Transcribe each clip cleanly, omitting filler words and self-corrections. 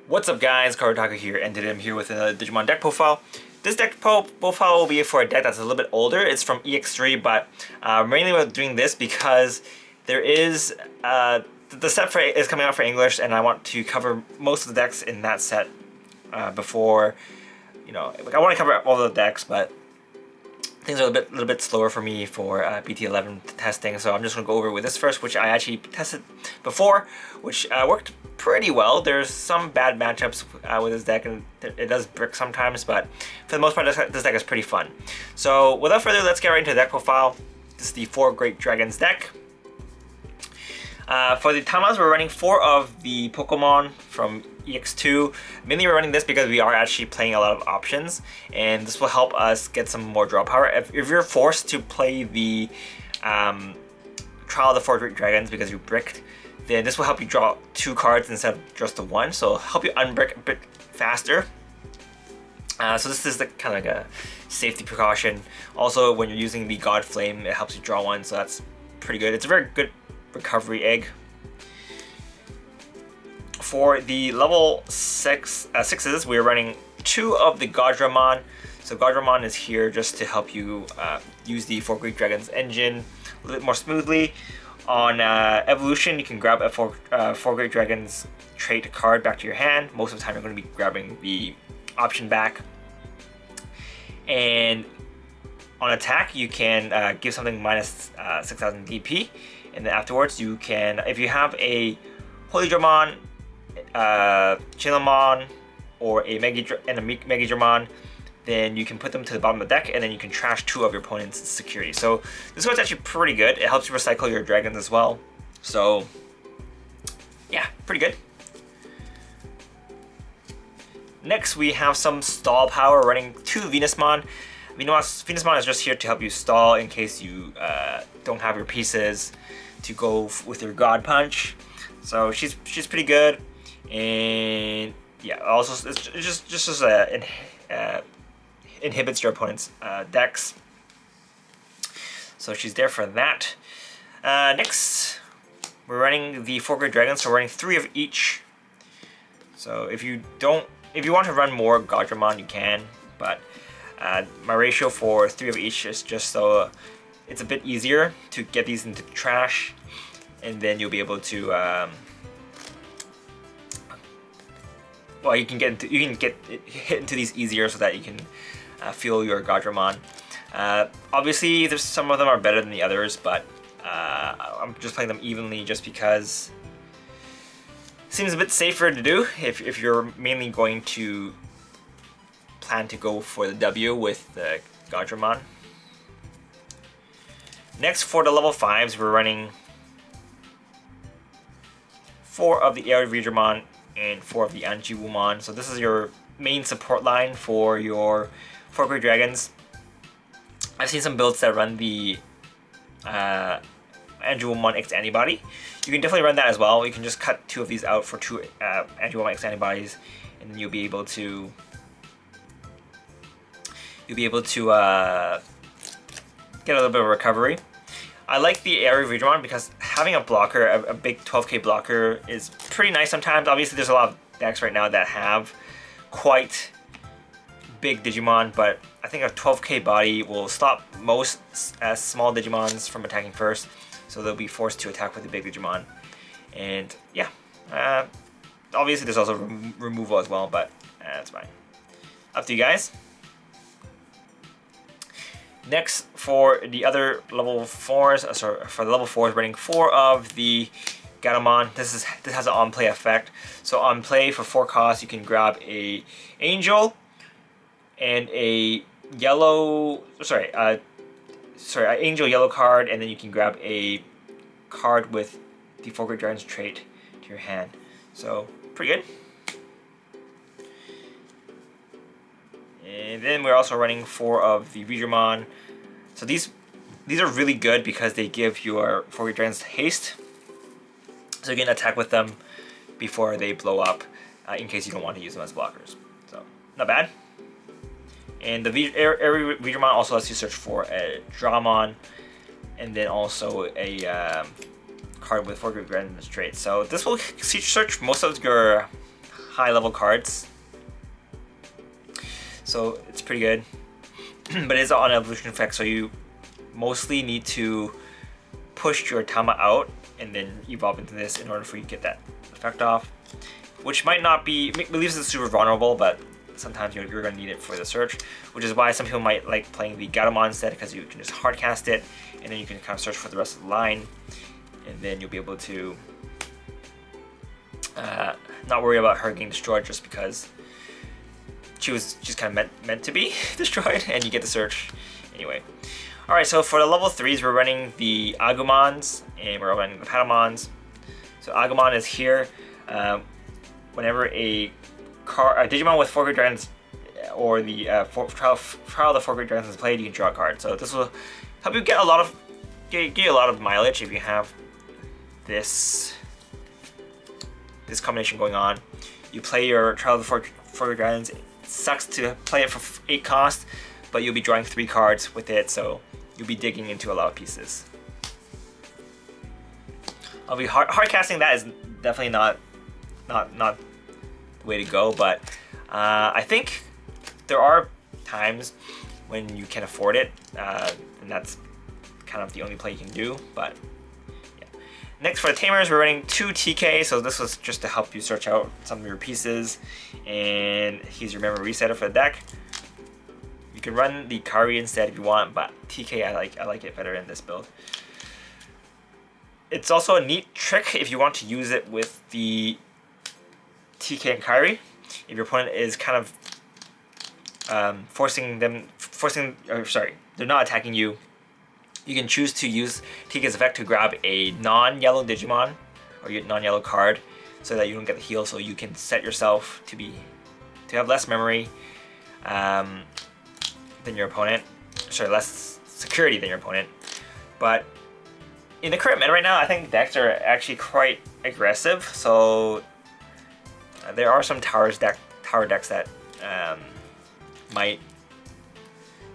What's up guys, Karutaka here, and today I'm here with a Digimon deck profile. This deck profile will be for a deck that's a little bit older. It's from EX-03, but mainly we're doing this because there is, the set is coming out for English, and I want to cover most of the decks in that set before, I want to cover all the decks, but things are a little bit slower for me for BT11 testing, so I'm just going to go over with this first, which I actually tested before, which worked pretty well. There's some bad matchups with this deck, and it does brick sometimes, but for the most part, this deck is pretty fun. So without further ado, let's get right into the deck profile. This is the 4 Great Dragons deck. For the timelines, we're running 4 of the Pokemon from EX2. Mainly we're running this because we are actually playing a lot of options, and this will help us get some more draw power. If you're forced to play the Trial of the 4 Great Dragons because you bricked, then this will help you draw 2 cards instead of just the 1, so it'll help you unbrick a bit faster. So this is kind of like a safety precaution. Also, when you're using the God Flame, it helps you draw 1, so that's pretty good. It's a very good recovery egg. For the level 6s, we're running 2 of the Digimon. So Digimon is here just to help you use the 4 Great Dragons engine a little bit more smoothly. On evolution, you can grab a 4 Great Dragons trait card back to your hand. Most of the time, you're going to be grabbing the option back. And on attack, you can give something minus 6,000 DP. And then afterwards, you can, if you have a Holy Dramon, Chilamon, or a Megidramon, then you can put them to the bottom of the deck, and then you can trash 2 of your opponent's security. So this card's actually pretty good. It helps you recycle your dragons as well. So yeah, pretty good. Next, we have some stall power, running 2 Venusmon. Venusmon is just here to help you stall in case you don't have your pieces to go with your God Punch. So she's pretty good, and yeah, also it's just inhibits your opponent's decks. So she's there for that. Next, we're running the 4 Great Dragons, so we're running 3 of each. So if you want to run more Digimon, you can, but my ratio for 3 of each is just so it's a bit easier to get these into the trash, and then you'll be able to well, you can get hit into these easier so that you can fuel your Digimon. Obviously, there's some of them are better than the others, but I'm just playing them evenly just because it seems a bit safer to do if you're mainly going to plan to go for the W with the Digimon. Next, for the level 5s, we're running 4 of the Air Digimon and 4 of the Anjiwumon. So this is your main support line for your 4 Great Dragons. I've seen some builds that run the Anjiwumon X Antibody. You can definitely run that as well. You can just cut 2 of these out for 2 Anjiwumon X Antibodies, and then you'll be able to get a little bit of recovery. I like the Aerial Digimon because having a blocker, a big 12k blocker, is pretty nice sometimes. Obviously, there's a lot of decks right now that have quite big Digimon, but I think a 12k body will stop most small Digimons from attacking first, so they'll be forced to attack with the big Digimon. And yeah, obviously there's also removal as well, but that's fine. Up to you guys. Next, for the other level 4s, for the level 4s, running 4 of the Gatomon. This has an on-play effect. So on play for 4 costs, you can grab a Angel and a yellow. An Angel yellow card, and then you can grab a card with the 4 Great Dragons trait to your hand. So pretty good. And then we're also running 4 of the Digimon. So these are really good because they give your 4 Great Dragons haste, so you can attack with them before they blow up, in case you don't want to use them as blockers. So not bad. And the every Digimon also lets you search for a Dramon, and then also a card with 4 Great Dragons traits. So this will search most of your high level cards. So it's pretty good. But it is on evolution effect, so you mostly need to push your Tama out and then evolve into this in order for you to get that effect off. Which might not be, leaves it super vulnerable, but sometimes you're going to need it for the search, which is why some people might like playing the Gatomon instead, because you can just hard cast it and then you can kind of search for the rest of the line, and then you'll be able to not worry about her getting destroyed just because she's kind of meant to be destroyed, and you get the search anyway. Alright, so for the level 3s, we're running the Agumons and we're running the Patamons. So Agumon is here. Whenever a Digimon with 4 Great Dragons or the Trial of the 4 Great Dragons is played, you can draw a card. So this will help you get a lot of mileage if you have this combination going on. You play your Trial of the 4 Great Dragons. It sucks to play it for 8 cost, but you'll be drawing 3 cards with it, so you'll be digging into a lot of pieces. I'll be hard casting that is definitely not the way to go, but I think there are times when you can afford it, and that's kind of the only play you can do. But yeah. Next, for the Tamers, we're running 2 TK, so this was just to help you search out some of your pieces, and here's your memory resetter for the deck. You can run the Kari instead if you want, but TK I like it better in this build. It's also a neat trick if you want to use it with the TK and Kairi. If your opponent is kind of they're not attacking you, you can choose to use TK's effect to grab a non-yellow Digimon or your non-yellow card so that you don't get the heal, so you can set yourself to have less memory than your opponent. Sorry, less security than your opponent. But in the current meta right now, I think decks are actually quite aggressive, so there are some tower decks that might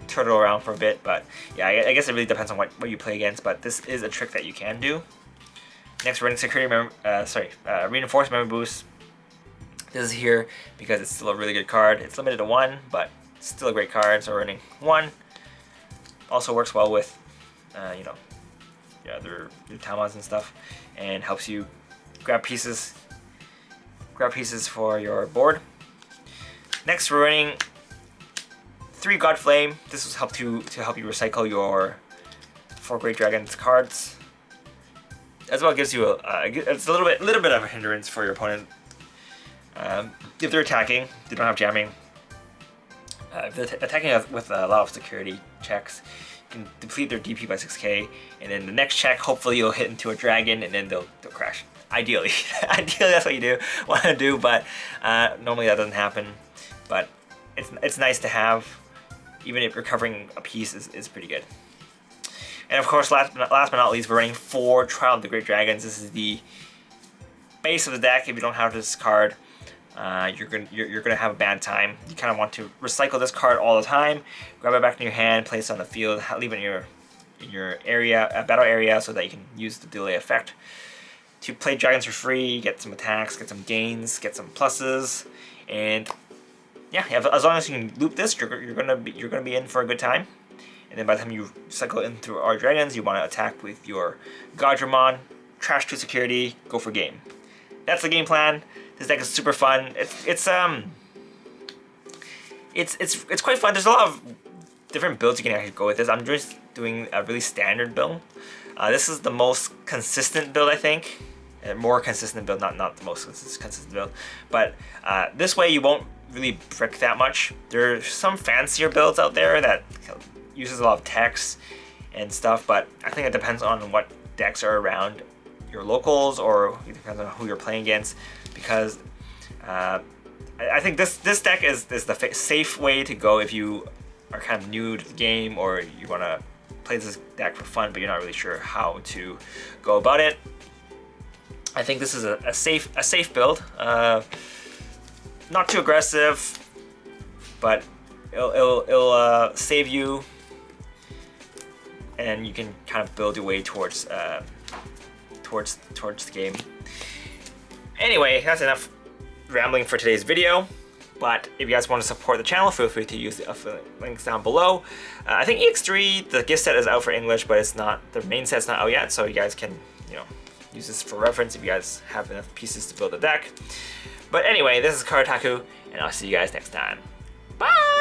turtle around for a bit, but yeah, I guess it really depends on what you play against, but this is a trick that you can do. Next, we're running Reinforced Memory Boost. This is here because it's still a really good card. It's limited to 1, but it's still a great card, so we're running 1. Also works well with, your Tamons and stuff, and helps you grab pieces for your board. Next, we're running 3 God Flame. This will help to help you recycle your 4 Great Dragons cards. As well, gives you it's a little bit of a hindrance for your opponent. If they're attacking, they don't have jamming. If they're attacking with a lot of security checks, you can deplete their DP by 6k, and then the next check, hopefully you'll hit into a dragon, and then they'll crash. Ideally, that's what you want to do, but normally that doesn't happen. But it's nice to have, even if recovering a piece is pretty good. And of course, last but not least, we're running 4 Trial of the Great Dragons. This is the base of the deck. If you don't have this card, you're gonna have a bad time. You kind of want to recycle this card all the time. Grab it back in your hand, place it on the field, leave it in your area, battle area, so that you can use the delay effect to play dragons for free, get some attacks, get some gains, get some pluses, and yeah, as long as you can loop this, you're gonna be in for a good time. And then by the time you cycle in through our dragons, you want to attack with your Godramon, trash 2 security, go for game. That's the game plan. This deck is super fun. It's quite fun. There's a lot of different builds you can actually go with this. I'm just doing a really standard build. This is the most consistent build, I think. More consistent build, not the most consistent build. But this way you won't really brick that much. There are some fancier builds out there that uses a lot of text and stuff, but I think it depends on what decks are around your locals, or it depends on who you're playing against, because I think this deck is the safe way to go if you are kind of new to the game, or you want to play this deck for fun but you're not really sure how to go about it. I think this is a safe build. Not too aggressive, but it'll save you, and you can kind of build your way towards the game. Anyway, that's enough rambling for today's video. But if you guys want to support the channel, feel free to use the affiliate links down below. I think EX-03, the gift set is out for English, but it's not, the main set's not out yet, so you guys can, you know, use this for reference if you guys have enough pieces to build a deck. But anyway, this is Karataku, and I'll see you guys next time. Bye!